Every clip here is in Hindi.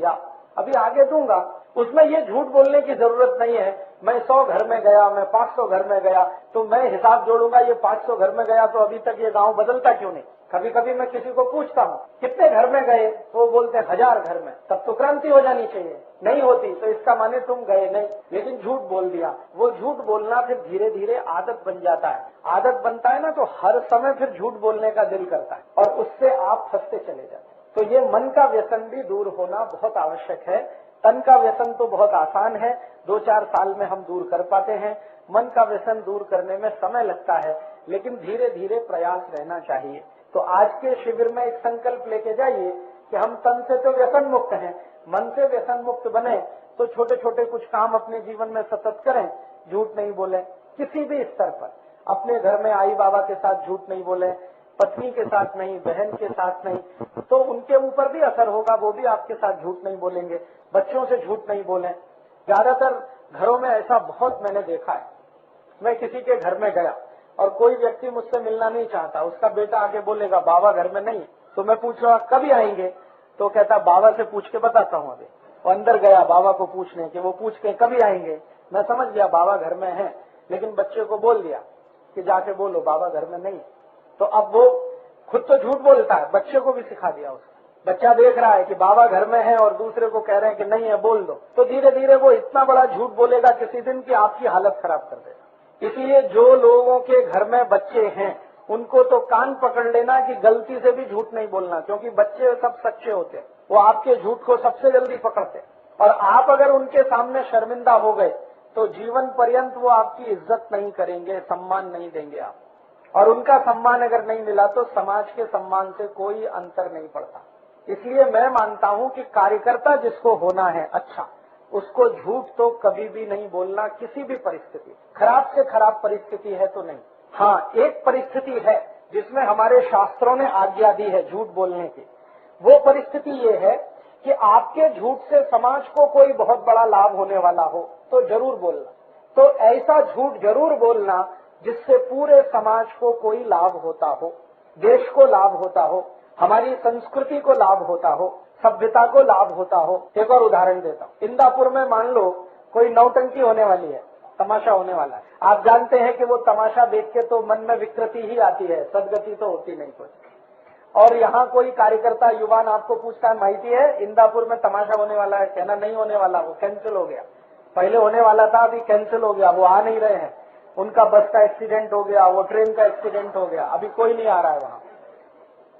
जा, अभी आगे दूंगा। उसमें ये झूठ बोलने की जरूरत नहीं है, मैं 100 घर में गया, मैं 500 घर में गया, तो मैं हिसाब जोड़ूंगा ये 500 घर में गया तो अभी तक ये गांव बदलता क्यों नहीं। कभी कभी मैं किसी को पूछता हूँ कितने घर में गए, तो वो बोलते हैं 1000 घर में, तब तो क्रांति हो जानी चाहिए, नहीं होती तो इसका माने तुम गए नहीं, लेकिन झूठ बोल दिया। वो झूठ बोलना फिर धीरे धीरे आदत बन जाता है, आदत बनता है ना तो हर समय फिर झूठ बोलने का दिल करता है और उससे आप फंसते चले जाते। तो ये मन का व्यसन भी दूर होना बहुत आवश्यक है। तन का व्यसन तो बहुत आसान है, 2-4 साल में हम दूर कर पाते हैं। मन का व्यसन दूर करने में समय लगता है, लेकिन धीरे धीरे प्रयास रहना चाहिए। तो आज के शिविर में एक संकल्प लेके जाइए कि हम तन से तो व्यसन मुक्त हैं, मन से व्यसन मुक्त बने तो छोटे छोटे कुछ काम अपने जीवन में सतत करें, झूठ नहीं बोले किसी भी स्तर पर। अपने घर में आई बाबा के साथ झूठ नहीं बोले, पत्नी के साथ नहीं, बहन के साथ नहीं, तो उनके ऊपर भी असर होगा, वो भी आपके साथ झूठ नहीं बोलेंगे। बच्चों से झूठ नहीं बोलें। ज्यादातर घरों में ऐसा बहुत मैंने देखा है। मैं किसी के घर में गया और कोई व्यक्ति मुझसे मिलना नहीं चाहता, उसका बेटा आके बोलेगा बाबा घर में नहीं, तो मैं पूछ रहा कभी आएंगे, तो कहता बाबा से पूछ के बताता हूँ। अभी वो अंदर गया बाबा को पूछने के, वो पूछ के कभी आएंगे, मैं समझ गया बाबा घर में है, लेकिन बच्चे को बोल दिया कि जाके बोलो बाबा घर में नहीं। तो अब वो खुद तो झूठ बोलता है, बच्चे को भी सिखा दिया उसने। बच्चा देख रहा है कि बाबा घर में है और दूसरे को कह रहे हैं कि नहीं है बोल दो, तो धीरे धीरे वो इतना बड़ा झूठ बोलेगा किसी दिन कि आपकी हालत खराब कर देगा। इसलिए जो लोगों के घर में बच्चे हैं उनको तो कान पकड़ लेना कि गलती से भी झूठ नहीं बोलना, क्योंकि बच्चे सब सच्चे होते हैं, वो आपके झूठ को सबसे जल्दी पकड़ते हैं। और आप अगर उनके सामने शर्मिंदा हो गए तो जीवन पर्यंत वो आपकी इज्जत नहीं करेंगे, सम्मान नहीं देंगे आप, और उनका सम्मान अगर नहीं मिला तो समाज के सम्मान से कोई अंतर नहीं पड़ता। इसलिए मैं मानता हूं कि कार्यकर्ता जिसको होना है अच्छा, उसको झूठ तो कभी भी नहीं बोलना, किसी भी परिस्थिति, खराब से खराब परिस्थिति है तो नहीं। हाँ, एक परिस्थिति है जिसमें हमारे शास्त्रों ने आज्ञा दी है झूठ बोलने की। वो परिस्थिति ये है कि आपके झूठ से समाज को कोई बहुत बड़ा लाभ होने वाला हो तो जरूर बोलना। तो ऐसा झूठ जरूर बोलना जिससे पूरे समाज को कोई लाभ होता हो, देश को लाभ होता हो, हमारी संस्कृति को लाभ होता हो, सभ्यता को लाभ होता हो। एक और उदाहरण देता हूँ। इंदापुर में मान लो कोई नौटंकी होने वाली है, तमाशा होने वाला है। आप जानते हैं कि वो तमाशा देख के तो मन में विकृति ही आती है, सदगति तो होती नहीं कुछ। और यहाँ कोई कार्यकर्ता युवान आपको पूछता है माहिती है इंदापुर में तमाशा होने वाला है, कहना नहीं होने वाला, वो कैंसिल हो गया। पहले होने वाला था, अभी कैंसिल हो गया, वो आ नहीं रहे हैं, उनका बस का एक्सीडेंट हो गया, वो ट्रेन का एक्सीडेंट हो गया, अभी कोई नहीं आ रहा है वहाँ।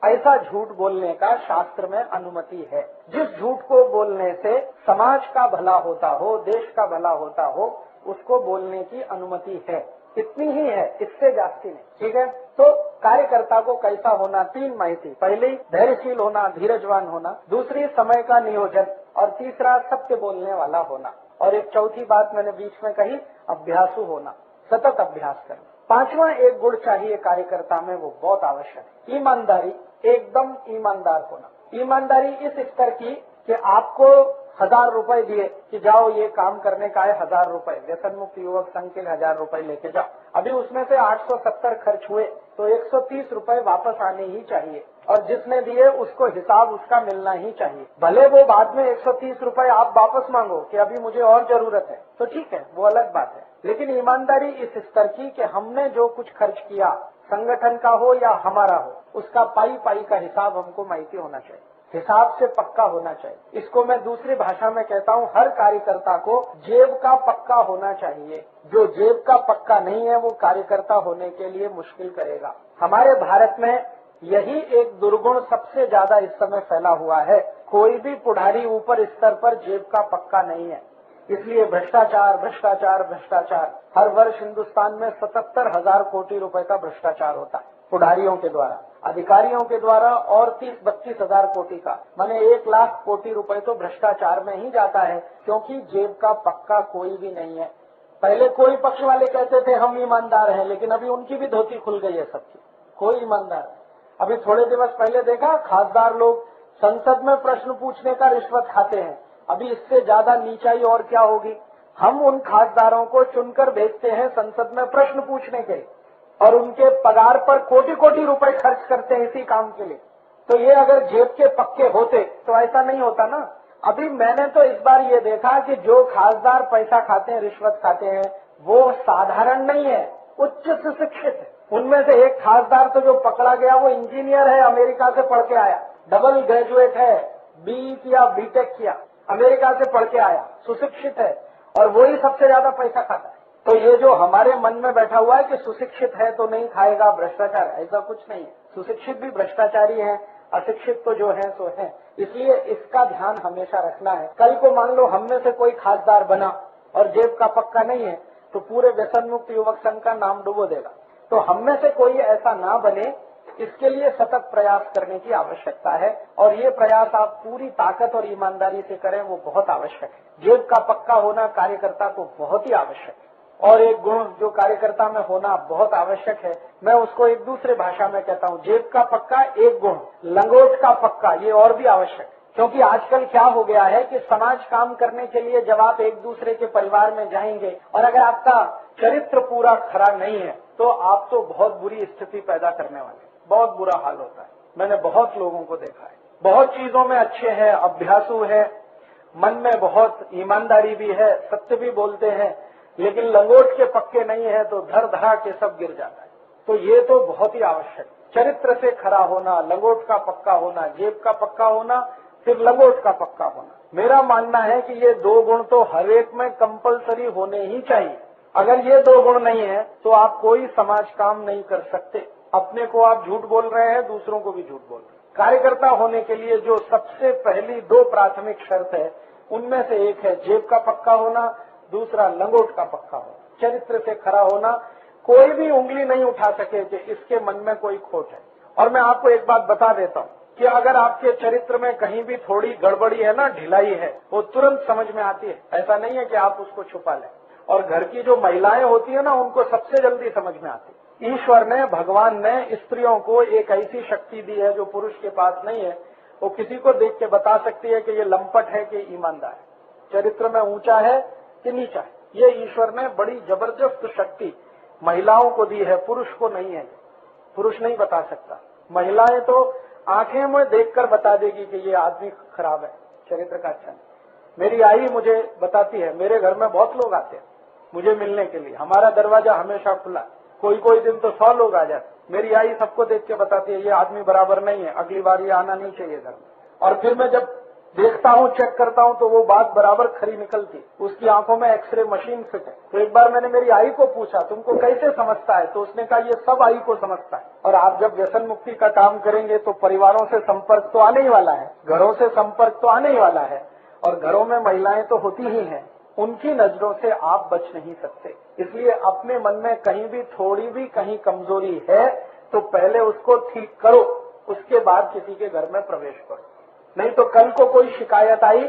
ऐसा झूठ बोलने का शास्त्र में अनुमति है। जिस झूठ को बोलने से समाज का भला होता हो, देश का भला होता हो, उसको बोलने की अनुमति है। इतनी ही है, इससे जास्ती नहीं। ठीक है, तो कार्यकर्ता को कैसा होना, 3 माहिती। पहली धैर्यशील होना, धीरजवान होना, दूसरी समय का नियोजन, और तीसरा सत्य बोलने वाला होना, और एक चौथी बात मैंने बीच में कही, अभ्यासु होना, सतत अभ्यास करना। 5वां एक गुण चाहिए कार्यकर्ता में, वो बहुत आवश्यक है, ईमानदारी। एकदम ईमानदार होना। ईमानदारी इस स्तर की कि आपको 1000 रुपए दिए कि जाओ ये काम करने का है, 1000 रुपए, व्यसन मुक्त युवक संघ के 1000 रुपए लेके जाओ। अभी उसमें से 870 खर्च हुए तो 130 रुपए वापस आने ही चाहिए, और जिसने दिए उसको हिसाब उसका मिलना ही चाहिए। भले वो बाद में 130 रुपए आप वापस मांगो कि अभी मुझे और जरूरत है, तो ठीक है, वो अलग बात है, लेकिन ईमानदारी इस स्तर की कि हमने जो कुछ खर्च किया, संगठन का हो या हमारा हो, उसका पाई पाई का हिसाब हमको माहिती होना चाहिए, हिसाब से पक्का होना चाहिए। इसको मैं दूसरी भाषा में कहता हूँ, हर कार्यकर्ता को जेब का पक्का होना चाहिए। जो जेब का पक्का नहीं है वो कार्यकर्ता होने के लिए मुश्किल करेगा। हमारे भारत में यही एक दुर्गुण सबसे ज्यादा इस समय फैला हुआ है। कोई भी पुढ़ारी ऊपर स्तर पर जेब का पक्का नहीं है, इसलिए भ्रष्टाचार भ्रष्टाचार भ्रष्टाचार। हर वर्ष हिंदुस्तान में 77,000 कोटी रुपए का भ्रष्टाचार होता है, पुढ़ारियों के द्वारा, अधिकारियों के द्वारा, और 30-32 हजार कोटी का, माने 1 लाख कोटी रुपए तो भ्रष्टाचार में ही जाता है, क्योंकि जेब का पक्का कोई भी नहीं है। पहले कोई पक्ष वाले कहते थे हम ईमानदार हैं, लेकिन अभी उनकी भी धोती खुल गई है सबकी, कोई ईमानदार। अभी थोड़े दिवस पहले देखा, खासदार लोग संसद में प्रश्न पूछने का रिश्वत खाते हैं। अभी इससे ज्यादा नीचाई और क्या होगी। हम उन खासदारों को चुनकर भेजते हैं संसद में प्रश्न पूछने के, और उनके पगार पर कोटि कोटि रुपए खर्च करते हैं इसी काम के लिए। तो ये अगर जेब के पक्के होते तो ऐसा नहीं होता ना। अभी मैंने तो इस बार ये देखा कि जो खासदार पैसा खाते हैं, रिश्वत खाते हैं, वो साधारण नहीं है, उच्च सुशिक्षित है। उनमें से एक खासदार तो जो पकड़ा गया वो इंजीनियर है, अमेरिका से पढ़ के आया, डबल ग्रेजुएट है, बीई किया, बीटेक किया, अमेरिका से पढ़ के आया, सुशिक्षित है, और वही सबसे ज्यादा पैसा खाता है। तो ये जो हमारे मन में बैठा हुआ है कि सुशिक्षित है तो नहीं खाएगा भ्रष्टाचार, ऐसा कुछ नहीं है। सुशिक्षित भी भ्रष्टाचारी है, अशिक्षित तो जो है सो है। इसलिए इसका ध्यान हमेशा रखना है। कल को मान लो हम में से कोई खासदार बना और जेब का पक्का नहीं है तो पूरे व्यसन मुक्त युवक संघ का नाम डुबो देगा। तो हम में से कोई ऐसा ना बने, इसके लिए सतत प्रयास करने की आवश्यकता है, और ये प्रयास आप पूरी ताकत और ईमानदारी से करें, वो बहुत आवश्यक है। जेब का पक्का होना कार्यकर्ता को बहुत ही आवश्यक है, और एक गुण जो कार्यकर्ता में होना बहुत आवश्यक है, मैं उसको एक दूसरे भाषा में कहता हूँ, जेब का पक्का एक गुण, लंगोट का पक्का ये और भी आवश्यक है। क्योंकि आजकल क्या हो गया है कि समाज काम करने के लिए जब आप एक दूसरे के परिवार में जाएंगे और अगर आपका चरित्र पूरा खरा नहीं है तो आप तो बहुत बुरी स्थिति पैदा करने वाले, बहुत बुरा हाल होता है। मैंने बहुत लोगों को देखा है, बहुत चीजों में अच्छे हैं, अभ्यासु है, मन में बहुत ईमानदारी भी है, सत्य भी बोलते हैं, लेकिन लंगोट के पक्के नहीं है तो धर धरा के सब गिर जाता है। तो ये तो बहुत ही आवश्यक, चरित्र से खरा होना, लंगोट का पक्का होना, जेब का पक्का होना, फिर लंगोट का पक्का होना। मेरा मानना है कि ये दो गुण तो हर एक में कंपलसरी होने ही चाहिए। अगर ये दो गुण नहीं है तो आप कोई समाज काम नहीं कर सकते। अपने को आप झूठ बोल रहे हैं, दूसरों को भी झूठ बोल रहे हैं। कार्यकर्ता होने के लिए जो सबसे पहली दो प्राथमिक शर्त है, उनमें से एक है जेब का पक्का होना, दूसरा लंगोट का पक्का होना, चरित्र से खरा होना। कोई भी उंगली नहीं उठा सके कि इसके मन में कोई खोट है। और मैं आपको एक बात बता देता हूँ कि अगर आपके चरित्र में कहीं भी थोड़ी गड़बड़ी है ना, ढिलाई है, वो तुरंत समझ में आती है। ऐसा नहीं है कि आप उसको छुपा लें। और घर की जो महिलाएं होती है ना, उनको सबसे जल्दी समझ में आती है। ईश्वर ने, भगवान ने स्त्रियों को एक ऐसी शक्ति दी है जो पुरुष के पास नहीं है। वो किसी को देख के बता सकती है कि ये लंपट है कि ईमानदार है, चरित्र में ऊंचा है कि नीचा है। ये ईश्वर ने बड़ी जबरदस्त शक्ति महिलाओं को दी है, पुरुष को नहीं है। पुरुष नहीं बता सकता। महिलाएं तो आंखें में देखकर बता देगी कि ये आदमी खराब है, चरित्र का अच्छा नहीं। मेरी आई मुझे बताती है, मेरे घर में बहुत लोग आते हैं मुझे मिलने के लिए, हमारा दरवाजा हमेशा खुला, कोई कोई दिन तो 100 लोग आ जाते। मेरी आई सबको देख के बताती है ये आदमी बराबर नहीं है, अगली बार ये आना नहीं चाहिए घर में। और फिर मैं जब देखता हूँ, चेक करता हूँ तो वो बात बराबर खरी निकलती। उसकी आंखों में एक्सरे मशीन फिट है। तो एक बार मैंने मेरी आई को पूछा तुमको कैसे समझता है, तो उसने कहा ये सब आई को समझता है। और आप जब व्यसन मुक्ति का काम करेंगे तो परिवारों से संपर्क तो आने ही वाला है, घरों से संपर्क तो आने ही वाला है, और घरों में महिलाएं तो होती ही हैं, उनकी नजरों से आप बच नहीं सकते। इसलिए अपने मन में कहीं भी थोड़ी भी कहीं कमजोरी है तो पहले उसको ठीक करो, उसके बाद किसी के घर में प्रवेश करो। नहीं तो कल को कोई शिकायत आई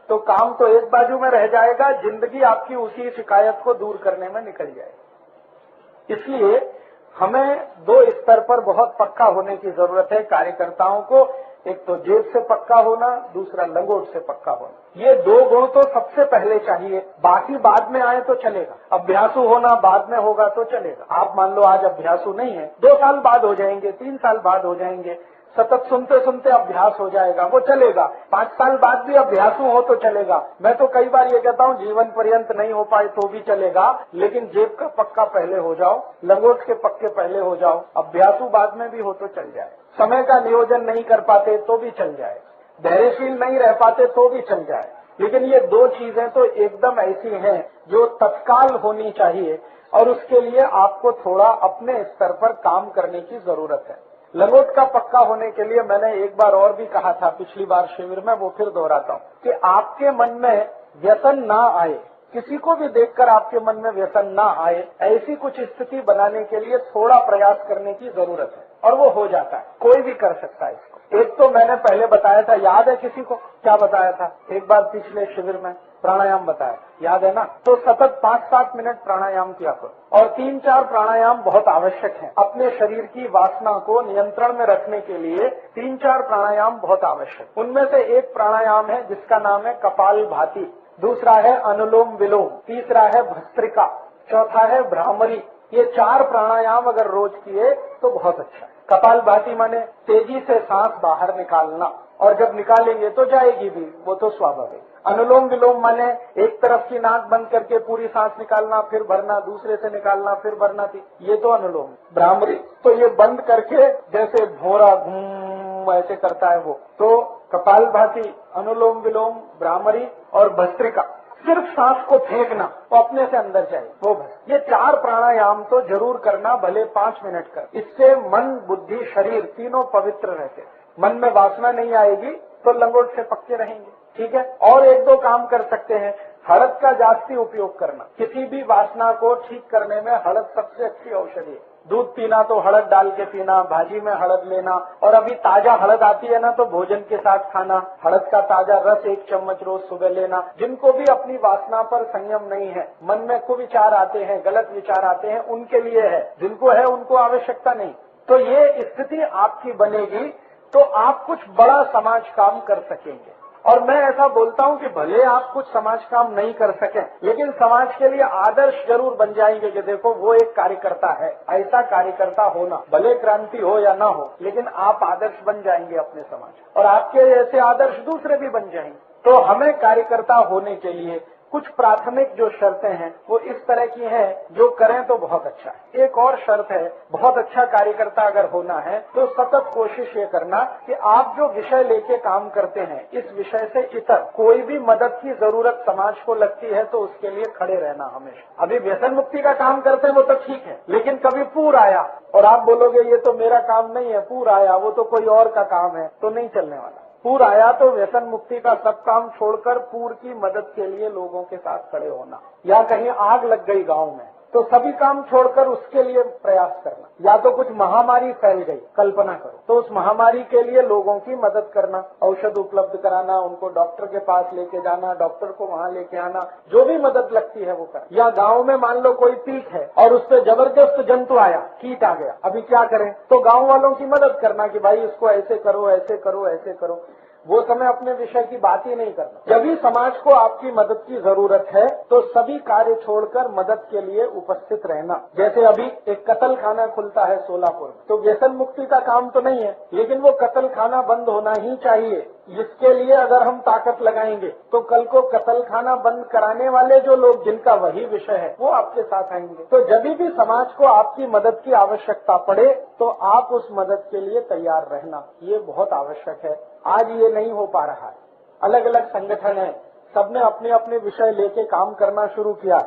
तो काम तो एक बाजू में रह जाएगा, जिंदगी आपकी उसी शिकायत को दूर करने में निकल जाएगी। इसलिए हमें दो स्तर पर बहुत पक्का होने की जरूरत है कार्यकर्ताओं को। एक तो जेब से पक्का होना, दूसरा लंगोट से पक्का होना। ये दो गुण तो सबसे पहले चाहिए, बाकी बाद में आए तो चलेगा। अभ्यासु होना बाद में होगा तो चलेगा। आप मान लो आज अभ्यासु नहीं है, 2 साल बाद हो जाएंगे, 3 साल बाद हो जाएंगे, सतत सुनते सुनते अभ्यास हो जाएगा, वो चलेगा। 5 साल बाद भी अभ्यासु हो तो चलेगा। मैं तो कई बार ये कहता हूँ जीवन पर्यंत नहीं हो पाए तो भी चलेगा, लेकिन जेब का पक्का पहले हो जाओ, लंगोट के पक्के पहले हो जाओ, अभ्यासु बाद में भी हो तो चल जाए। समय का नियोजन नहीं कर पाते तो भी चल जाए, धैर्यशील नहीं रह पाते तो भी चल जाए। लेकिन ये दो चीजें तो एकदम ऐसी हैं जो तत्काल होनी चाहिए, और उसके लिए आपको थोड़ा अपने स्तर पर काम करने की जरूरत है। लंगोट का पक्का होने के लिए मैंने एक बार और भी कहा था पिछली बार शिविर में, वो फिर दोहराता हूँ कि आपके मन में व्यसन ना आए, किसी को भी देखकर आपके मन में व्यसन ना आए, ऐसी कुछ स्थिति बनाने के लिए थोड़ा प्रयास करने की जरूरत है, और वो हो जाता है। कोई भी कर सकता है इसको। एक तो मैंने पहले बताया था, याद है किसी को क्या बताया था? एक बार पिछले शिविर में प्राणायाम बताया, याद है ना? तो सतत 5-7 मिनट प्राणायाम किया करो, और 3-4 प्राणायाम बहुत आवश्यक हैं। अपने शरीर की वासना को नियंत्रण में रखने के लिए 3-4 प्राणायाम बहुत आवश्यक। उनमें से एक प्राणायाम है जिसका नाम है कपालभाति, दूसरा है अनुलोम विलोम, तीसरा है भस्त्रिका, चौथा है भ्रामरी। ये 4 प्राणायाम अगर रोज किए तो बहुत अच्छा है। कपालभाति माने तेजी से सांस बाहर निकालना, और जब निकालेंगे तो जाएगी भी, वो तो स्वाभाविक। अनुलोम विलोम माने एक तरफ की नाक बंद करके पूरी सांस निकालना, फिर भरना, दूसरे से निकालना, फिर भरना थी, ये तो अनुलोम। भ्रामरी तो ये बंद करके जैसे भोरा घूम ऐसे करता है वो। तो कपालभाति, अनुलोम विलोम, भ्रामरी और भस्त्रिका, सिर्फ सांस को फेंकना, वो अपने से अंदर जाए, वो बस। ये 4 प्राणायाम तो जरूर करना, भले 5 मिनट कर। इससे मन, बुद्धि, शरीर तीनों पवित्र रहते। मन में वासना नहीं आएगी तो लंगोट से पक्के रहेंगे, ठीक है। और 1-2 काम कर सकते हैं। हळद का जास्ती उपयोग करना, किसी भी वासना को ठीक करने में हळद सबसे अच्छी औषधि है। दूध पीना तो हळद डाल के पीना, भाजी में हळद लेना, और अभी ताजा हळद आती है ना तो भोजन के साथ खाना। हळद का ताजा रस 1 चम्मच रोज सुबह लेना। जिनको भी अपनी वासना पर संयम नहीं है, मन में कुविचार आते हैं, गलत विचार आते हैं, उनके लिए है। जिनको है उनको आवश्यकता नहीं। तो ये स्थिति आपकी बनेगी तो आप कुछ बड़ा समाज काम कर सकेंगे। और मैं ऐसा बोलता हूं कि भले आप कुछ समाज काम नहीं कर सकें, लेकिन समाज के लिए आदर्श जरूर बन जाएंगे कि देखो वो एक कार्यकर्ता है। ऐसा कार्यकर्ता होना, भले क्रांति हो या ना हो, लेकिन आप आदर्श बन जाएंगे अपने समाज, और आपके ऐसे आदर्श दूसरे भी बन जाएंगे। तो हमें कार्यकर्ता होने के लिए कुछ प्राथमिक जो शर्तें हैं वो इस तरह की हैं, जो करें तो बहुत अच्छा है। एक और शर्त है, बहुत अच्छा कार्यकर्ता अगर होना है तो सतत कोशिश ये करना कि आप जो विषय लेके काम करते हैं, इस विषय से इतर कोई भी मदद की जरूरत समाज को लगती है तो उसके लिए खड़े रहना हमेशा। अभी व्यसन मुक्ति का काम करते हैं वो तो ठीक है, लेकिन कभी पूर आया और आप बोलोगे ये तो मेरा काम नहीं है, पूर आया वो तो कोई और का काम है, तो नहीं चलने वाला। पूर आया तो व्यसन मुक्ति का सब काम छोड़कर पूर की मदद के लिए लोगों के साथ खड़े होना। या कहीं आग लग गई गांव में तो सभी काम छोड़कर उसके लिए प्रयास करना। या तो कुछ महामारी फैल गई, कल्पना करो, तो उस महामारी के लिए लोगों की मदद करना, औषध उपलब्ध कराना, उनको डॉक्टर के पास लेके जाना, डॉक्टर को वहां लेके आना, जो भी मदद लगती है वो करना। या गांव में मान लो कोई पीक है और उस पर जबरदस्त जंतु आया, कीट आ गया, अभी क्या करें, तो गांव वालों की मदद करना कि भाई इसको ऐसे करो, ऐसे करो, ऐसे करो। वो समय अपने विषय की बात ही नहीं करना। जब भी समाज को आपकी मदद की जरूरत है तो सभी कार्य छोड़कर मदद के लिए उपस्थित रहना। जैसे अभी एक कत्ल खाना खुलता है सोलापुर में, तो व्यसन मुक्ति का काम तो नहीं है, लेकिन वो कत्ल खाना बंद होना ही चाहिए। इसके लिए अगर हम ताकत लगाएंगे तो कल को कत्ल खाना बंद कराने वाले जो लोग, जिनका वही विषय है, वो आपके साथ आएंगे। तो जब भी समाज को आपकी मदद की आवश्यकता पड़े तो आप उस मदद के लिए तैयार रहना, ये बहुत आवश्यक है। आज ये नहीं हो पा रहा है। अलग अलग संगठन है, सबने अपने अपने विषय लेके काम करना शुरू किया,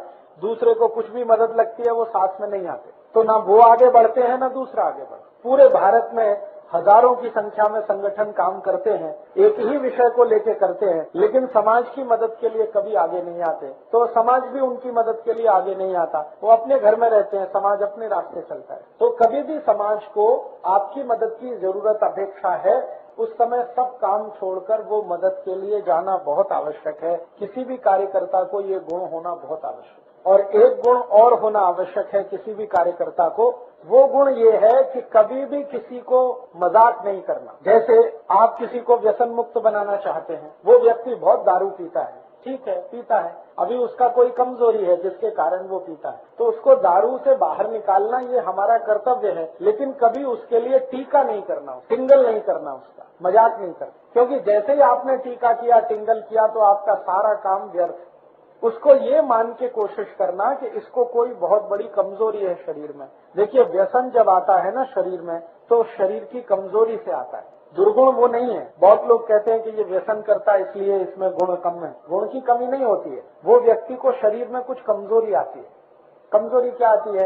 दूसरे को कुछ भी मदद लगती है वो साथ में नहीं आते, तो ना वो आगे बढ़ते हैं ना दूसरा आगे बढ़ता। पूरे भारत में हजारों की संख्या में संगठन काम करते हैं, एक ही विषय को लेके करते हैं, लेकिन समाज की मदद के लिए कभी आगे नहीं आते। तो समाज भी उनकी मदद के लिए आगे नहीं आता, वो अपने घर में रहते हैं, समाज अपने रास्ते चलता है। तो कभी भी समाज को आपकी मदद की जरूरत, अपेक्षा है, उस समय सब काम छोड़कर वो मदद के लिए जाना बहुत आवश्यक है। किसी भी कार्यकर्ता को ये गुण होना बहुत आवश्यक है। और एक गुण और होना आवश्यक है किसी भी कार्यकर्ता को, वो गुण ये है कि कभी भी किसी को मजाक नहीं करना। जैसे आप किसी को व्यसन मुक्त बनाना चाहते हैं, वो व्यक्ति बहुत दारू पीता है, ठीक है, पीता है, अभी उसका कोई कमजोरी है जिसके कारण वो पीता है, तो उसको दारू से बाहर निकालना ये हमारा कर्तव्य है, लेकिन कभी उसके लिए टीका नहीं करना, टिंगल नहीं करना, उसका मजाक नहीं करना। क्योंकि जैसे ही आपने टीका किया, टिंगल किया, तो आपका सारा काम व्यर्थ। उसको ये मान के कोशिश करना कि इसको कोई बहुत बड़ी कमजोरी है शरीर में। देखिए, व्यसन जब आता है ना शरीर में, तो शरीर की कमजोरी से आता है, दुर्गुण वो नहीं है। बहुत लोग कहते हैं कि ये व्यसन करता है इसलिए इसमें गुण कम है। गुण की कमी नहीं होती है, वो व्यक्ति को शरीर में कुछ कमजोरी आती है। कमजोरी क्या आती है?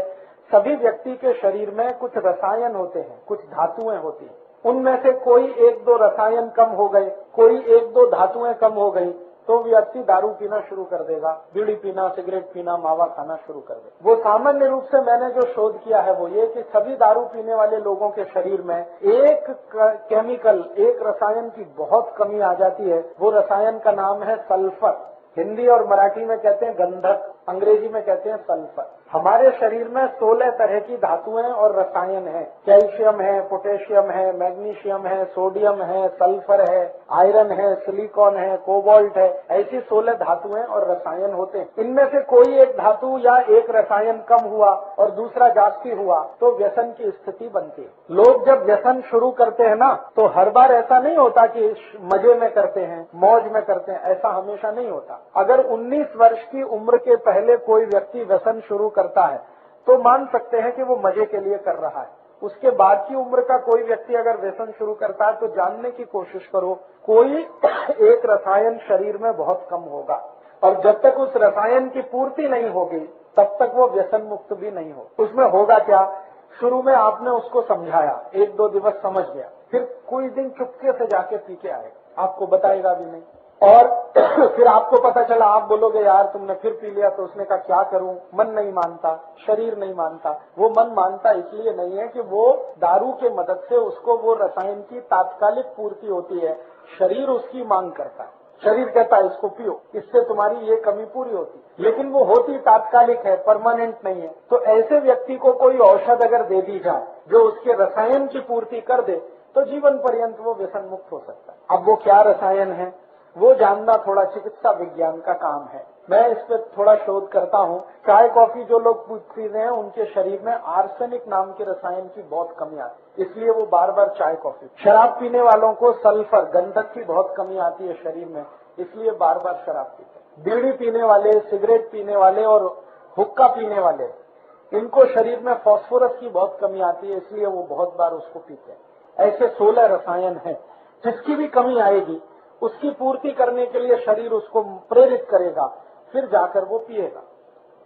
सभी व्यक्ति के शरीर में कुछ रसायन होते हैं, कुछ धातुएं होती हैं, उनमें से कोई 1-2 रसायन कम हो गए, कोई 1-2 धातुएं कम हो गई, तो व्यक्ति दारू पीना शुरू कर देगा, बीड़ी पीना, सिगरेट पीना, मावा खाना शुरू कर देगा। वो सामान्य रूप से मैंने जो शोध किया है वो ये कि सभी दारू पीने वाले लोगों के शरीर में एक केमिकल, एक रसायन की बहुत कमी आ जाती है। वो रसायन का नाम है सल्फर। हिंदी और मराठी में कहते हैं गंधक, अंग्रेजी में कहते हैं सल्फर। हमारे शरीर में 16 तरह की धातुएं और रसायन हैं। कैल्शियम है, पोटेशियम है, मैग्नीशियम है, सोडियम है, सल्फर है, आयरन है, सिलिकॉन है, कोबाल्ट है। ऐसी 16 धातुएं और रसायन होते हैं। इनमें से कोई एक धातु या एक रसायन कम हुआ और दूसरा जास्ती हुआ तो व्यसन की स्थिति बनती है। लोग जब व्यसन शुरू करते हैं ना, तो हर बार ऐसा नहीं होता कि मजे में करते हैं, मौज में करते हैं, ऐसा हमेशा नहीं होता। अगर 19 वर्ष की उम्र के पहले कोई व्यक्ति व्यसन शुरू करता है तो मान सकते हैं कि वो मजे के लिए कर रहा है। उसके बाद की उम्र का कोई व्यक्ति अगर व्यसन शुरू करता है तो जानने की कोशिश करो, कोई एक रसायन शरीर में बहुत कम होगा और जब तक उस रसायन की पूर्ति नहीं होगी तब तक वो व्यसन मुक्त भी नहीं हो। उसमें होगा क्या, शुरू में आपने उसको समझाया, 1-2 दिवस समझ गया, फिर कोई दिन चुपके से जाके पी के आएगा, आपको बताएगा भी नहीं। और फिर आपको पता चला, आप बोलोगे यार तुमने फिर पी लिया, तो उसने कहा क्या करूं, मन नहीं मानता, शरीर नहीं मानता। वो मन मानता इसलिए नहीं है कि वो दारू के मदद से उसको वो रसायन की तात्कालिक पूर्ति होती है, शरीर उसकी मांग करता है। शरीर कहता है इसको पियो, इससे तुम्हारी ये कमी पूरी होती, लेकिन वो होती तात्कालिक है, परमानेंट नहीं है। तो ऐसे व्यक्ति को कोई औषध अगर दे दी जाए जो उसके रसायन की पूर्ति कर दे तो जीवन पर्यंत वो व्यसन मुक्त हो सकता है। अब वो क्या रसायन है वो जानना थोड़ा चिकित्सा विज्ञान का काम है। मैं इस पर थोड़ा शोध करता हूँ। चाय कॉफी जो लोग पी रहे हैं उनके शरीर में आर्सेनिक नाम के रसायन की बहुत कमी आती है, इसलिए वो बार बार चाय कॉफी। शराब पीने वालों को सल्फर, गंधक की बहुत कमी आती है शरीर में, इसलिए बार बार शराब पीते हैं। बीड़ी पीने वाले, सिगरेट पीने वाले और हुक्का पीने वाले, इनको शरीर में फास्फोरस की बहुत कमी आती है, इसलिए वो बहुत बार उसको पीते हैं। ऐसे 16 रसायन हैं, जिसकी भी कमी आएगी उसकी पूर्ति करने के लिए शरीर उसको प्रेरित करेगा, फिर जाकर वो पिएगा।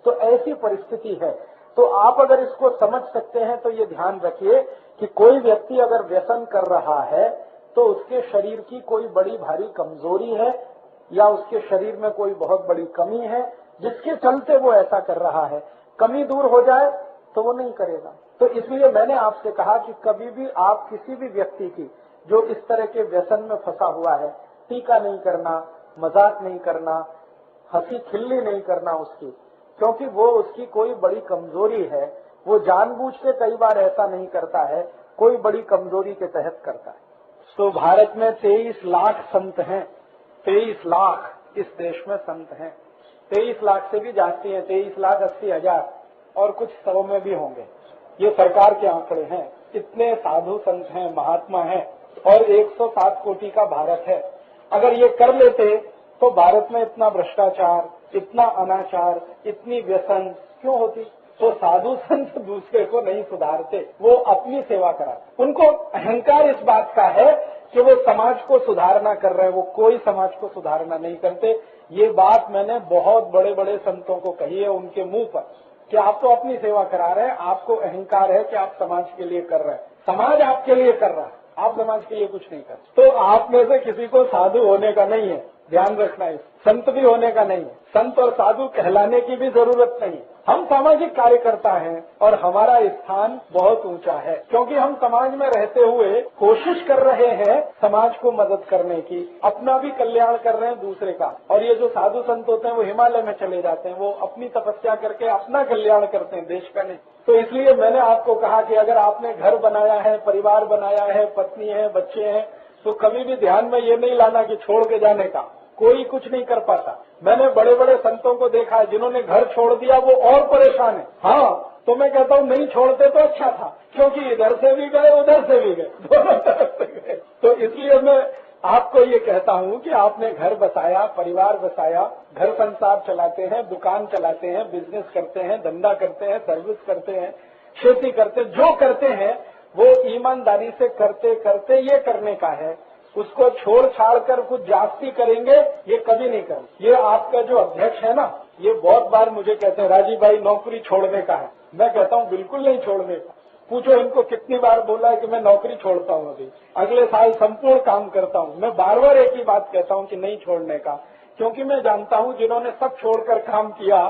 तो ऐसी परिस्थिति है। तो आप अगर इसको समझ सकते हैं तो ये ध्यान रखिए कि कोई व्यक्ति अगर व्यसन कर रहा है तो उसके शरीर की कोई बड़ी भारी कमजोरी है या उसके शरीर में कोई बहुत बड़ी कमी है जिसके चलते वो ऐसा कर रहा है। कमी दूर हो जाए तो वो नहीं करेगा। तो इसलिए मैंने आपसे कहा कि कभी भी आप किसी भी व्यक्ति की जो इस तरह के व्यसन में फंसा हुआ है, टीका नहीं करना, मजाक नहीं करना, हंसी खिल्ली नहीं करना उसकी, क्योंकि वो उसकी कोई बड़ी कमजोरी है। वो जानबूझ के कई बार ऐसा नहीं करता है, कोई बड़ी कमजोरी के तहत करता है। तो भारत में 23 लाख संत हैं, 23 लाख इस देश में संत हैं। 23 लाख से भी जाती है, 23,80,000 और कुछ 100 में भी होंगे। ये सरकार के आंकड़े हैं। इतने साधु संत हैं, महात्मा हैं और 107 कोटि का भारत है। अगर ये कर लेते तो भारत में इतना भ्रष्टाचार, इतना अनाचार, इतनी व्यसन क्यों होती? तो साधु संत दूसरे को नहीं सुधारते, वो अपनी सेवा कराते। उनको अहंकार इस बात का है कि वो समाज को सुधारना कर रहे हैं, वो कोई समाज को सुधारना नहीं करते। ये बात मैंने बहुत बड़े बड़े संतों को कही है उनके मुंह पर कि आप तो अपनी सेवा करा रहे हैं, आपको अहंकार है कि आप समाज के लिए कर रहे हैं। समाज आपके लिए कर रहा है, आप समाज के लिए कुछ नहीं कर। तो आप में से किसी को साधु होने का नहीं है, ध्यान रखना है। संत भी होने का नहीं है, संत और साधु कहलाने की भी जरूरत नहीं। हम सामाजिक कार्यकर्ता हैं और हमारा स्थान बहुत ऊंचा है, क्योंकि हम समाज में रहते हुए कोशिश कर रहे हैं समाज को मदद करने की, अपना भी कल्याण कर रहे हैं दूसरे का। और ये जो साधु संत होते हैं वो हिमालय में चले जाते हैं, वो अपनी तपस्या करके अपना कल्याण करते हैं, देश का नहीं। तो इसलिए मैंने आपको कहा कि अगर आपने घर बनाया है, परिवार बनाया है, पत्नी है, बच्चे हैं, तो कभी भी ध्यान में ये नहीं लाना कि छोड़ के जाने का। कोई कुछ नहीं कर पाता। मैंने बड़े बड़े संतों को देखा है जिन्होंने घर छोड़ दिया, वो और परेशान है। हाँ, तो मैं कहता हूँ नहीं छोड़ते तो अच्छा था, क्योंकि इधर से भी गए उधर से भी गए, दोनों तरफ से गए। तो इसलिए मैं आपको ये कहता हूँ कि आपने घर बसाया, परिवार बसाया, घर संसार चलाते हैं, दुकान चलाते हैं, बिजनेस करते हैं, धंधा करते हैं, सर्विस करते हैं, खेती करते हैं, जो करते हैं वो ईमानदारी से करते करते ये करने का है। उसको छोड़ छाड़ कर कुछ जास्ती करेंगे, ये कभी नहीं करेंगे। ये आपका जो अध्यक्ष है ना, ये बहुत बार मुझे कहते हैं राजीव भाई नौकरी छोड़ने का है। मैं कहता हूँ बिल्कुल नहीं छोड़ने का। पूछो इनको कितनी बार बोला है कि मैं नौकरी छोड़ता हूँ, अभी अगले साल संपूर्ण काम करता हूँ। मैं बार बार एक ही बात कहता हूँ कि नहीं छोड़ने का, क्योंकि मैं जानता हूँ जिन्होंने सब छोड़कर काम किया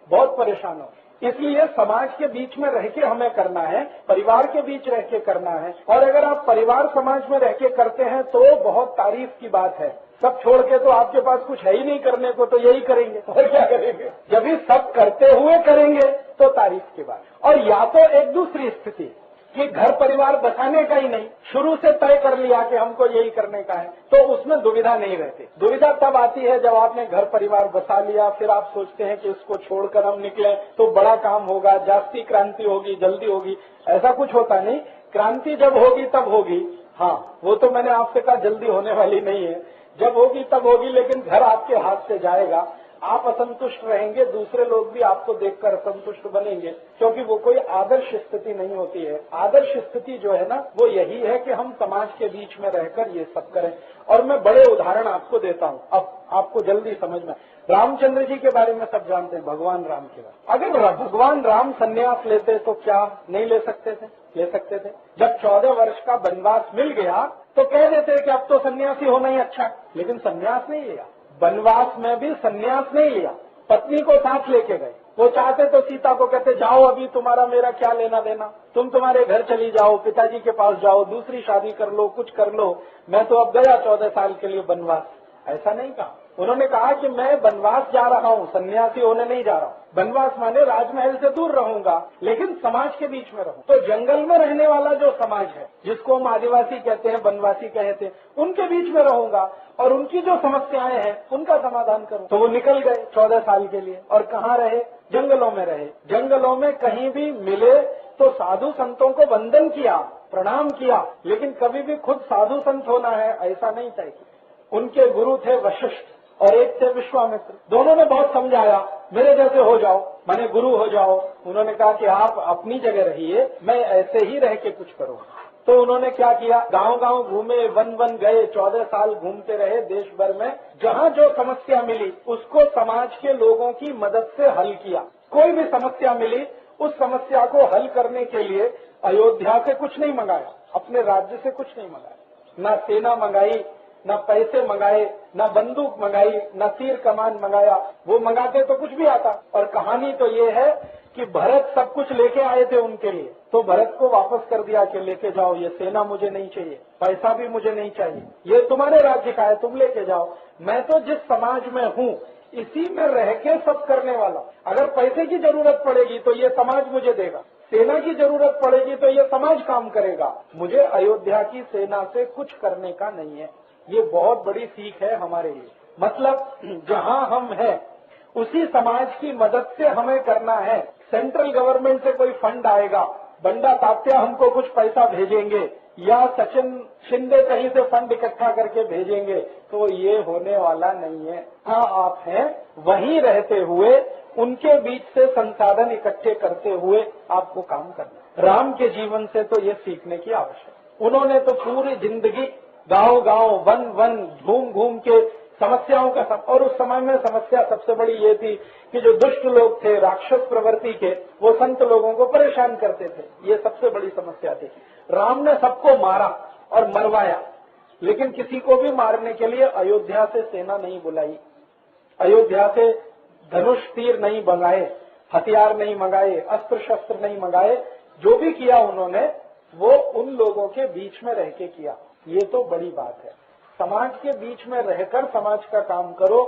बहुत परेशान हो। इसलिए समाज के बीच में रह के हमें करना है, परिवार के बीच रह के करना है। और अगर आप परिवार समाज में रह के करते हैं तो बहुत तारीफ की बात है। सब छोड़ के तो आपके पास कुछ है ही नहीं करने को, तो यही करेंगे और क्या करेंगे। जब भी सब करते हुए करेंगे तो तारीफ की बात। और या तो एक दूसरी स्थिति कि घर परिवार बसाने का ही नहीं, शुरू से तय कर लिया कि हमको यही करने का है, तो उसमें दुविधा नहीं रहती। दुविधा तब आती है जब आपने घर परिवार बसा लिया, फिर आप सोचते हैं कि इसको छोड़कर हम निकले तो बड़ा काम होगा, जास्ती क्रांति होगी, जल्दी होगी। ऐसा कुछ होता नहीं। क्रांति जब होगी तब होगी। हाँ, वो तो मैंने आपसे कहा जल्दी होने वाली नहीं है, जब होगी तब होगी, लेकिन घर आपके हाथ से जाएगा। आप असंतुष्ट रहेंगे, दूसरे लोग भी आपको देखकर असंतुष्ट बनेंगे, क्योंकि वो कोई आदर्श स्थिति नहीं होती है। आदर्श स्थिति जो है ना, वो यही है कि हम समाज के बीच में रहकर ये सब करें। और मैं बड़े उदाहरण आपको देता हूँ, अब आपको जल्दी समझ में। रामचंद्र जी के बारे में सब जानते हैं, भगवान राम के बारे। अगर भगवान राम संन्यास लेते तो क्या नहीं ले सकते थे? ले सकते थे। जब 14 वर्ष का वनवास मिल गया तो कह देते कि अब तो सन्यासी होना ही अच्छा, लेकिन सन्यास नहीं लिया। वनवास में भी सन्यास नहीं लिया, पत्नी को साथ लेके गए। वो चाहते तो सीता को कहते जाओ, अभी तुम्हारा मेरा क्या लेना देना, तुम तुम्हारे घर चली जाओ, पिताजी के पास जाओ, दूसरी शादी कर लो, कुछ कर लो, मैं तो अब गया 14 साल के लिए वनवास। ऐसा नहीं कहा। उन्होंने कहा कि मैं वनवास जा रहा हूँ, सन्यासी होने नहीं जा रहा हूँ। वनवास माने राजमहल से दूर रहूंगा, लेकिन समाज के बीच में रहूं। तो जंगल में रहने वाला जो समाज है, जिसको हम आदिवासी कहते हैं, वनवासी कहते हैं, उनके बीच में रहूंगा और उनकी जो समस्याएं हैं उनका समाधान करूं। तो वो निकल गए 14 साल के लिए। और कहाँ रहे? जंगलों में रहे। जंगलों में कहीं भी मिले तो साधु संतों को वंदन किया, प्रणाम किया, लेकिन कभी भी खुद साधु संत होना है ऐसा नहीं तय किया। उनके गुरु थे वशिष्ठ और एक थे विश्वामित्र। दोनों ने बहुत समझाया, मेरे जैसे हो जाओ, माने गुरु हो जाओ। उन्होंने कहा कि आप अपनी जगह रहिए, मैं ऐसे ही रह के कुछ करूंगा। तो उन्होंने क्या किया? गांव गांव घूमे, वन वन गए, 14 साल घूमते रहे देश भर में। जहां जो समस्या मिली उसको समाज के लोगों की मदद से हल किया। कोई भी समस्या मिली, उस समस्या को हल करने के लिए अयोध्या से कुछ नहीं मंगाया, अपने राज्य से कुछ नहीं मंगाया, न सेना मंगाई, न पैसे मंगाए, न बंदूक मंगाई, न तीर कमान मंगाया। वो मंगाते तो कुछ भी आता। और कहानी तो ये है कि भरत सब कुछ लेके आए थे उनके लिए, तो भरत को वापस कर दिया कि लेके जाओ, ये सेना मुझे नहीं चाहिए, पैसा भी मुझे नहीं चाहिए, ये तुम्हारे राज्य का है, तुम लेके जाओ। मैं तो जिस समाज में हूँ इसी में रह के सब करने वाला। अगर पैसे की जरूरत पड़ेगी तो ये समाज मुझे देगा, सेना की जरूरत पड़ेगी तो ये समाज काम करेगा। मुझे अयोध्या की सेना से कुछ करने का नहीं है। ये बहुत बड़ी सीख है हमारे लिए। मतलब जहां हम हैं उसी समाज की मदद से हमें करना है। सेंट्रल गवर्नमेंट से कोई फंड आएगा, बंडा तात्या हमको कुछ पैसा भेजेंगे या सचिन शिंदे कहीं से फंड इकट्ठा करके भेजेंगे, तो ये होने वाला नहीं है। हाँ, आप हैं वहीं रहते हुए उनके बीच से संसाधन इकट्ठे करते हुए आपको काम करना। राम के जीवन से तो ये सीखने की आवश्यकता। उन्होंने तो पूरी जिंदगी गांव गांव, वन वन घूम घूम के समस्याओं का और उस समय में समस्या सबसे बड़ी ये थी कि जो दुष्ट लोग थे, राक्षस प्रवृत्ति के, वो संत लोगों को परेशान करते थे। ये सबसे बड़ी समस्या थी। राम ने सबको मारा और मरवाया, लेकिन किसी को भी मारने के लिए अयोध्या से सेना नहीं बुलाई, अयोध्या से धनुष तीर नहीं मंगाए, हथियार नहीं मंगाए, अस्त्र शस्त्र नहीं मंगाए। जो भी किया उन्होंने वो उन लोगों के बीच में रह के किया। ये तो बड़ी बात है। समाज के बीच में रहकर समाज का काम करो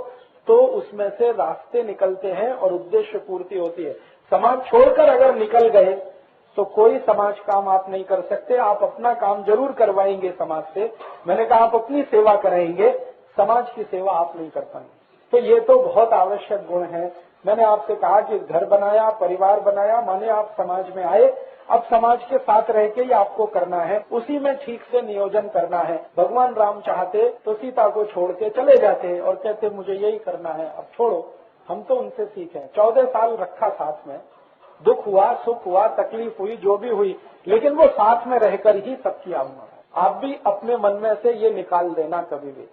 तो उसमें से रास्ते निकलते हैं और उद्देश्य पूर्ति होती है। समाज छोड़कर अगर निकल गए तो कोई समाज काम आप नहीं कर सकते। आप अपना काम जरूर करवाएंगे समाज से। मैंने कहा आप अपनी सेवा कराएंगे, समाज की सेवा आप नहीं कर पाएंगे। तो ये तो बहुत आवश्यक गुण है। मैंने आपसे कहा कि घर बनाया, परिवार बनाया, माने आप समाज में आए। अब समाज के साथ रह के ही आपको करना है, उसी में ठीक से नियोजन करना है। भगवान राम चाहते तो सीता को छोड़ के चले जाते और कहते मुझे यही करना है, अब छोड़ो। हम तो उनसे सीखे। 14 साल रखा साथ में, दुख हुआ, सुख हुआ, तकलीफ हुई, जो भी हुई, लेकिन वो साथ में रहकर ही सब किया हुआ। आप भी अपने मन में से ये निकाल देना कभी भी,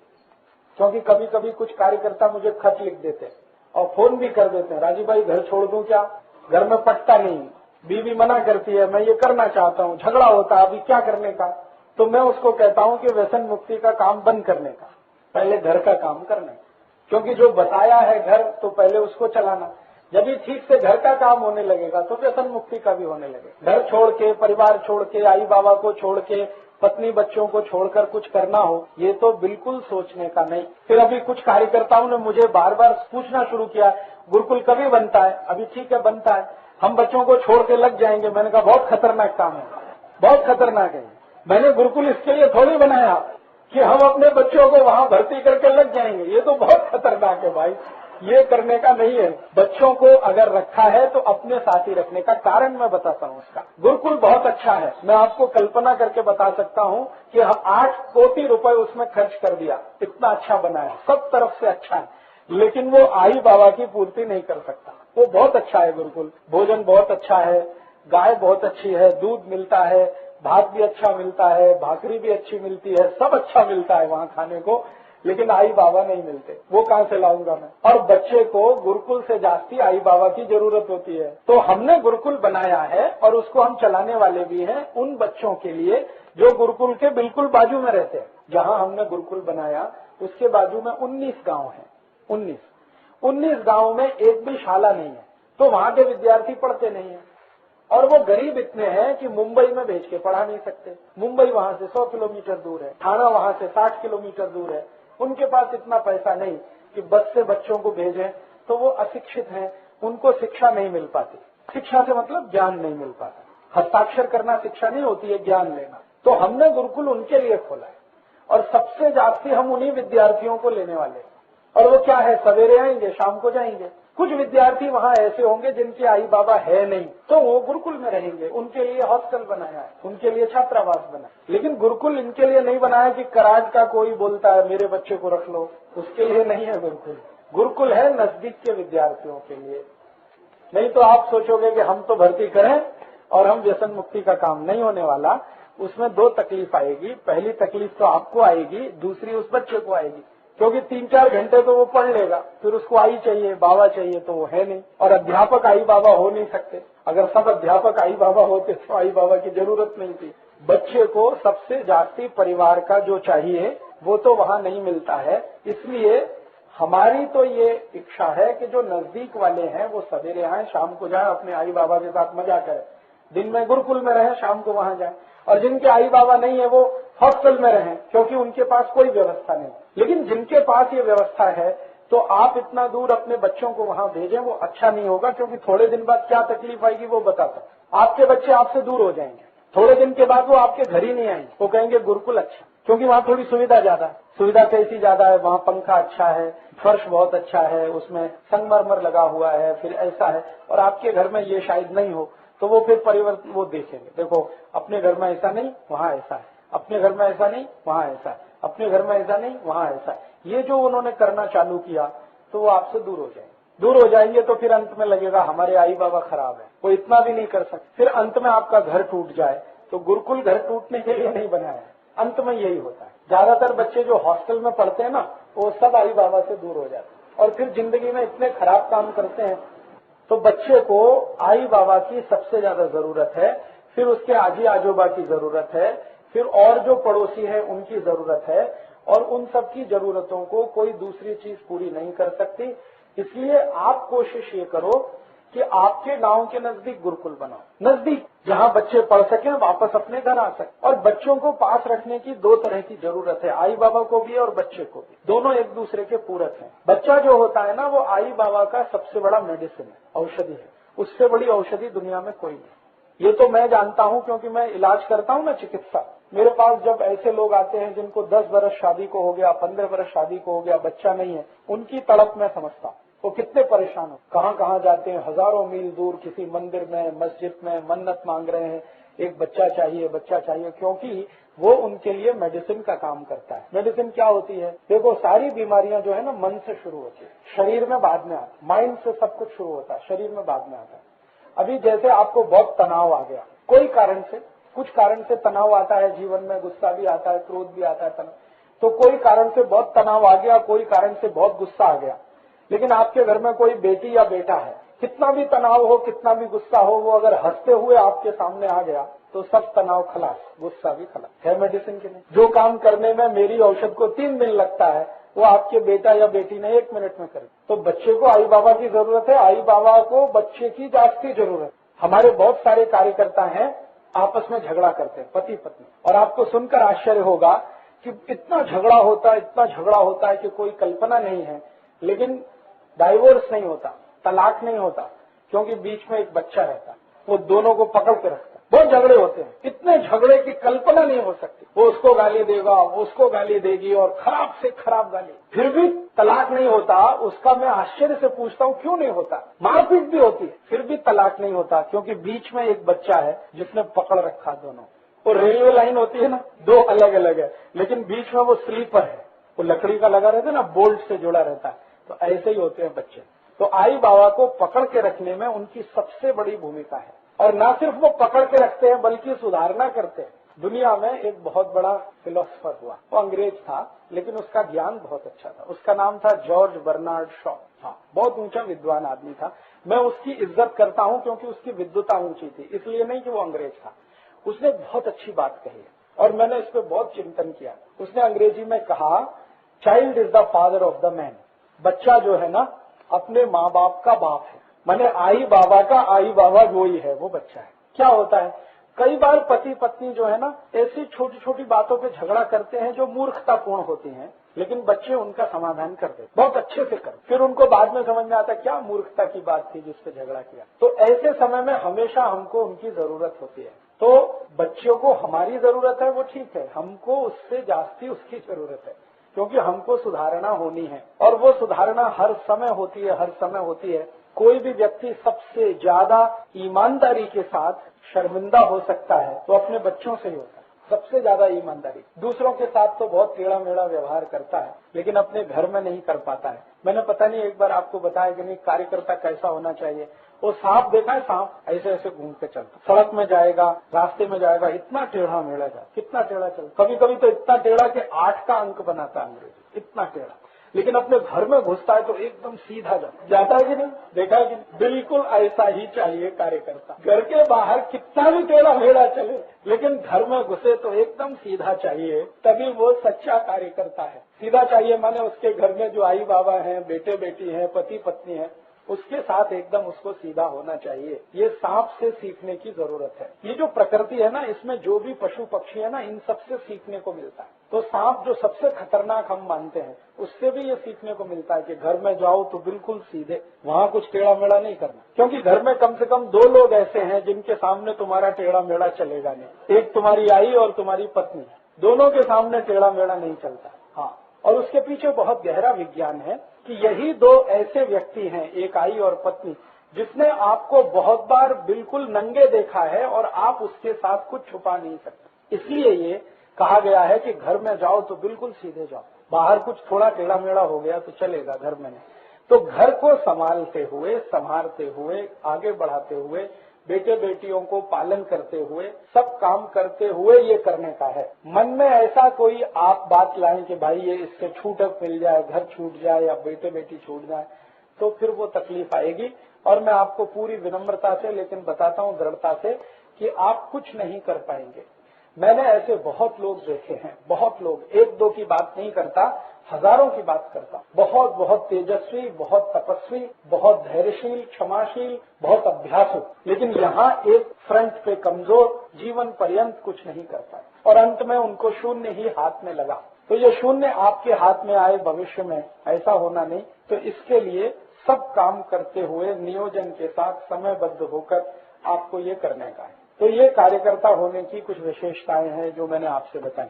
क्योंकि कभी कभी कुछ कार्यकर्ता मुझे खत लिख देते और फोन भी कर देते हैं, राजीव भाई घर छोड़ दूं क्या, घर में पटता नहीं, बीवी मना करती है, मैं ये करना चाहता हूँ, झगड़ा होता है, अभी क्या करने का। तो मैं उसको कहता हूँ कि व्यसन मुक्ति का काम बंद करने का, पहले घर का काम करने का। क्योंकि जो बताया है घर, तो पहले उसको चलाना। जब भी ठीक से घर का काम होने लगेगा तो व्यसन मुक्ति का भी होने लगेगा। घर छोड़ के, परिवार छोड़ के, आई बाबा को छोड़ के, पत्नी बच्चों को छोड़कर कुछ करना हो, ये तो बिल्कुल सोचने का नहीं। फिर अभी कुछ कार्यकर्ताओं ने मुझे बार बार पूछना शुरू किया, गुरुकुल कभी बनता है? अभी ठीक है बनता है, हम बच्चों को छोड़ के लग जाएंगे। मैंने कहा बहुत खतरनाक काम है, बहुत खतरनाक है। मैंने गुरुकुल इसके लिए थोड़ी बनाया कि हम अपने बच्चों को वहां भर्ती करके लग जाएंगे। ये तो बहुत खतरनाक है भाई, ये करने का नहीं है। बच्चों को अगर रखा है तो अपने साथ ही रखने का कारण मैं बताता हूँ उसका। गुरुकुल बहुत अच्छा है, मैं आपको कल्पना करके बता सकता हूँ कि हम 8 कोटि रुपए उसमें खर्च कर दिया, इतना अच्छा बना है, सब तरफ से अच्छा है। लेकिन वो आई बाबा की पूर्ति नहीं कर सकता। वो बहुत अच्छा है गुरुकुल, भोजन बहुत अच्छा है, गाय बहुत अच्छी है, दूध मिलता है, भात भी अच्छा मिलता है, भाकरी भी अच्छी मिलती है, सब अच्छा मिलता है वहाँ खाने को। लेकिन आई बाबा नहीं मिलते, वो कहाँ से लाऊंगा मैं। और बच्चे को गुरुकुल से जास्ती आई बाबा की जरूरत होती है। तो हमने गुरुकुल बनाया है और उसको हम चलाने वाले भी हैं उन बच्चों के लिए जो गुरुकुल के बिल्कुल बाजू में रहते हैं। जहाँ हमने गुरुकुल बनाया उसके बाजू में 19 गांव है। 19 गांव में एक भी शाला नहीं है, तो वहाँ के विद्यार्थी पढ़ते नहीं है। और वो गरीब इतने हैं कि मुंबई में भेज के पढ़ा नहीं सकते। मुंबई वहां से 100 किलोमीटर दूर है, ठाणा वहां से 60 किलोमीटर दूर है। उनके पास इतना पैसा नहीं कि बस से बच्चों को भेजें, तो वो अशिक्षित हैं, उनको शिक्षा नहीं मिल पाती। शिक्षा से मतलब ज्ञान नहीं मिल पाता। हस्ताक्षर करना शिक्षा नहीं होती है, ज्ञान लेना। तो हमने गुरुकुल उनके लिए खोला है और सबसे जास्ती हम उन्हीं विद्यार्थियों को लेने वाले हैं। और वो क्या है, सवेरे आएंगे शाम को जाएंगे। कुछ विद्यार्थी वहाँ ऐसे होंगे जिनके आई बाबा है नहीं, तो वो गुरुकुल में रहेंगे। उनके लिए हॉस्टल बनाया है, उनके लिए छात्रावास बना। लेकिन गुरुकुल इनके लिए नहीं बनाया कि कराज का कोई बोलता है मेरे बच्चे को रख लो, उसके लिए नहीं है गुरुकुल। गुरुकुल है नजदीक के विद्यार्थियों के लिए। नहीं तो आप सोचोगे कि हम तो भर्ती करें और हम व्यसन मुक्ति का काम नहीं होने वाला। उसमें 2 तकलीफ आएगी। पहली तकलीफ तो आपको आएगी, दूसरी उस बच्चे को आएगी, क्योंकि 3-4 घंटे तो वो पढ़ लेगा, फिर उसको आई चाहिए, बाबा चाहिए, तो वो है नहीं। और अध्यापक आई बाबा हो नहीं सकते। अगर सब अध्यापक आई बाबा होते तो आई बाबा की जरूरत नहीं थी। बच्चे को सबसे जास्ती परिवार का जो चाहिए वो तो वहाँ नहीं मिलता है। इसलिए हमारी तो ये इच्छा है कि जो नजदीक वाले हैं वो सवेरे आए, शाम को जाए, अपने आई बाबा के साथ मजा करें। दिन में गुरुकुल में रहें, शाम को वहां जाए। और जिनके आई बाबा नहीं है वो हॉस्टल में रहें, क्योंकि उनके पास कोई व्यवस्था नहीं। लेकिन जिनके पास ये व्यवस्था है तो आप इतना दूर अपने बच्चों को वहां भेजें, वो अच्छा नहीं होगा। क्योंकि थोड़े दिन बाद क्या तकलीफ आएगी वो बताता। आपके बच्चे आपसे दूर हो जाएंगे, थोड़े दिन के बाद वो आपके घर ही नहीं आएंगे, वो कहेंगे गुरुकुल अच्छा। क्योंकि वहाँ थोड़ी सुविधा ज्यादा है। सुविधा कैसी ज्यादा है, वहाँ पंखा अच्छा है, फर्श बहुत अच्छा है, उसमें संगमरमर लगा हुआ है, फिर ऐसा है। और आपके घर में ये शायद नहीं हो, तो वो फिर परिवर्तन वो देखेंगे। देखो अपने घर में ऐसा नहीं, वहाँ ऐसा है, अपने घर में ऐसा नहीं, वहाँ ऐसा है, अपने घर में ऐसा नहीं, वहाँ ऐसा है। ये जो उन्होंने करना चालू किया तो वो आपसे दूर हो जाएंगे। दूर हो जाएंगे तो फिर अंत में लगेगा हमारे आई बाबा खराब है, वो इतना भी नहीं कर सकते। फिर अंत में आपका घर टूट जाए। तो गुरुकुल घर टूटने के लिए नहीं बनाया है, अंत में यही होता है। ज्यादातर बच्चे जो हॉस्टल में पढ़ते हैं ना, वो सब आई बाबा से दूर हो जाते हैं और फिर जिंदगी में इतने खराब काम करते हैं। तो बच्चे को आई बाबा की सबसे ज्यादा जरूरत है, फिर उसके आजी आजोबा की जरूरत है, फिर और जो पड़ोसी है उनकी जरूरत है। और उन सब की जरूरतों को कोई दूसरी चीज पूरी नहीं कर सकती। इसलिए आप कोशिश ये करो कि आपके गांव के नजदीक गुरुकुल बनाओ, नजदीक, जहां बच्चे पढ़ सकें, वापस अपने घर आ सकें। और बच्चों को पास रखने की 2 तरह की जरूरत है, आई बाबा को भी और बच्चे को भी। दोनों एक दूसरे के पूरक हैं। बच्चा जो होता है ना, वो आई बाबा का सबसे बड़ा मेडिसिन है, औषधि है। उससे बड़ी औषधि दुनिया में कोई नहीं। ये तो मैं जानता हूँ क्योंकि मैं इलाज करता हूँ ना, चिकित्सा। मेरे पास जब ऐसे लोग आते हैं जिनको 10 बरस शादी को हो गया, 15 बरस शादी को हो गया, बच्चा नहीं है, उनकी तड़प मैं समझता हूँ। वो कितने परेशान हो, कहाँ कहाँ जाते हैं, हजारों मील दूर किसी मंदिर में, मस्जिद में मन्नत मांग रहे हैं, एक बच्चा चाहिए, बच्चा चाहिए। क्योंकि वो उनके लिए मेडिसिन का काम करता है। मेडिसिन क्या होती है? देखो, सारी बीमारियां जो है ना, मन से शुरू होती है, शरीर में बाद में आता है। माइंड से सब कुछ शुरू होता है, शरीर में बाद में आता है। अभी जैसे आपको बहुत तनाव आ गया, कोई कारण से, कुछ कारण से तनाव आता है जीवन में, गुस्सा भी आता है, क्रोध भी आता है, तनाव। तो कोई कारण से बहुत तनाव आ गया, कोई कारण से बहुत गुस्सा आ गया। लेकिन आपके घर में कोई बेटी या बेटा है, कितना भी तनाव हो, कितना भी गुस्सा हो, वो अगर हंसते हुए आपके सामने आ गया तो सब तनाव खलास, गुस्सा भी खलास। है मेडिसिन के लिए जो काम करने में मेरी औषध को 3 दिन लगता है, वो आपके बेटा या बेटी ने 1 मिनट में करे। तो बच्चे को आई बाबा की जरूरत है, आई बाबा को बच्चे की जास्ती जरूरत है। हमारे बहुत सारे कार्यकर्ता हैं, आपस में झगड़ा करते हैं, पति पत्नी। और आपको सुनकर आश्चर्य होगा कि इतना झगड़ा होता है, इतना झगड़ा होता है कि कोई कल्पना नहीं है। लेकिन डाइवोर्स नहीं होता, तलाक नहीं होता, क्योंकि बीच में एक बच्चा रहता है, वो दोनों को पकड़ के रखता है। बहुत झगड़े होते हैं, इतने झगड़े की कल्पना नहीं हो सकती। वो उसको गाली देगा, वो उसको गाली देगी, और खराब से खराब गाली। फिर भी तलाक नहीं होता। उसका मैं आश्चर्य से पूछता हूँ क्यों नहीं होता। मारपीट भी होती है, फिर भी तलाक नहीं होता, क्योंकि बीच में एक बच्चा है जिसने पकड़ रखा दोनों। वो रेलवे लाइन होती है ना, दो अलग अलग है, लेकिन बीच में वो स्लीपर है, वो लकड़ी का लगा रहता है ना, बोल्ट से जुड़ा रहता है। तो ऐसे ही होते हैं बच्चे। तो आई बाबा को पकड़ के रखने में उनकी सबसे बड़ी भूमिका है। और न सिर्फ वो पकड़ के रखते हैं बल्कि सुधारना करते हैं। दुनिया में एक बहुत बड़ा फिलोसफर हुआ, वो अंग्रेज था, लेकिन उसका ज्ञान बहुत अच्छा था। उसका नाम था जॉर्ज बर्नार्ड शॉ। हाँ, बहुत ऊंचा विद्वान आदमी था। मैं उसकी इज्जत करता हूँ क्योंकि उसकी विद्वता ऊंची थी, इसलिए नहीं कि वो अंग्रेज था। उसने बहुत अच्छी बात कही है और मैंने इस पर बहुत चिंतन किया। उसने अंग्रेजी में कहा, child is the father of the man. बच्चा जो है ना, अपने माँ बाप का बाप है। माने आई बाबा का आई बाबा वो ही है, वो बच्चा है। क्या होता है, कई बार पति पत्नी जो है ना, ऐसी छोटी छोटी बातों पे झगड़ा करते हैं जो मूर्खतापूर्ण होती हैं, लेकिन बच्चे उनका समाधान कर देते, बहुत अच्छे से कर। फिर उनको बाद में समझ में आता है क्या मूर्खता की बात थी जिस पे झगड़ा किया। तो ऐसे समय में हमेशा हमको उनकी जरूरत होती है। तो बच्चों को हमारी जरूरत है, वो ठीक है, हमको उससे जास्ती उसकी जरूरत है, क्योंकि हमको सुधारना होनी है। और वो सुधारना हर समय होती है, हर समय होती है। कोई भी व्यक्ति सबसे ज्यादा ईमानदारी के साथ शर्मिंदा हो सकता है तो अपने बच्चों से ही होता है। सबसे ज्यादा ईमानदारी। दूसरों के साथ तो बहुत टेढ़ा मेढ़ा व्यवहार करता है, लेकिन अपने घर में नहीं कर पाता है। मैंने पता नहीं एक बार आपको बताया कि नहीं, कार्यकर्ता कैसा होना चाहिए। वो सांप देखा है, सांप ऐसे ऐसे घूम के चलता, सड़क में जाएगा, रास्ते में जाएगा, इतना टेढ़ा मेढ़ा जाए, कितना टेढ़ा चलता। कभी कभी तो इतना टेढ़ा कि 8 का अंक बनाता है अंग्रेजी, इतना टेढ़ा। लेकिन अपने घर में घुसता है तो एकदम सीधा जाता है कि नहीं, देखा है कि बिल्कुल ऐसा ही चाहिए कार्यकर्ता। घर के बाहर कितना भी टेढ़ा मेढ़ा चले, लेकिन घर में घुसे तो एकदम सीधा चाहिए, तभी वो सच्चा कार्यकर्ता है। सीधा चाहिए माने उसके घर में जो आई बाबा हैं, बेटे बेटी हैं, पति पत्नी है, उसके साथ एकदम उसको सीधा होना चाहिए। ये सांप से सीखने की जरूरत है। ये जो प्रकृति है ना, इसमें जो भी पशु पक्षी है ना, इन सबसे सीखने को मिलता है। तो सांप जो सबसे खतरनाक हम मानते हैं, उससे भी ये सीखने को मिलता है कि घर में जाओ तो बिल्कुल सीधे, वहाँ कुछ टेढ़ा मेढ़ा नहीं करना। क्योंकि घर में कम से कम 2 लोग ऐसे हैं जिनके सामने तुम्हारा टेढ़ा मेढ़ा चलेगा नहीं। एक तुम्हारी आई और तुम्हारी पत्नी, दोनों के सामने टेढ़ा मेढ़ा नहीं चलता। हाँ, और उसके पीछे बहुत गहरा विज्ञान है कि यही 2 ऐसे व्यक्ति हैं, एक आई और पत्नी, जिसने आपको बहुत बार बिल्कुल नंगे देखा है और आप उसके साथ कुछ छुपा नहीं सकते। इसलिए ये कहा गया है कि घर में जाओ तो बिल्कुल सीधे जाओ, बाहर कुछ थोड़ा टेढ़ा मेढ़ा हो गया तो चलेगा, घर में नहीं। तो घर को संभालते हुए, संभालते हुए, आगे बढ़ाते हुए, बेटे बेटियों को पालन करते हुए, सब काम करते हुए ये करने का है। मन में ऐसा कोई आप बात लाएं कि भाई ये इससे छूटक मिल जाए, घर छूट जाए या बेटे बेटी छूट जाए, तो फिर वो तकलीफ आएगी। और मैं आपको पूरी विनम्रता से लेकिन बताता हूँ दृढ़ता से कि आप कुछ नहीं कर पाएंगे। मैंने ऐसे बहुत लोग देखे हैं, बहुत लोग, 1-2 की बात नहीं करता, हजारों की बात करता। बहुत बहुत तेजस्वी, बहुत तपस्वी, बहुत धैर्यशील, क्षमाशील, बहुत अभ्यासु, लेकिन यहाँ एक फ्रंट पे कमजोर, जीवन पर्यंत कुछ नहीं कर पाए और अंत में उनको शून्य ही हाथ में लगा। तो ये शून्य आपके हाथ में आए भविष्य में, ऐसा होना नहीं। तो इसके लिए सब काम करते हुए नियोजन के साथ समयबद्ध होकर आपको ये करने का है। तो ये कार्यकर्ता होने की कुछ विशेषताएं हैं जो मैंने आपसे बताई।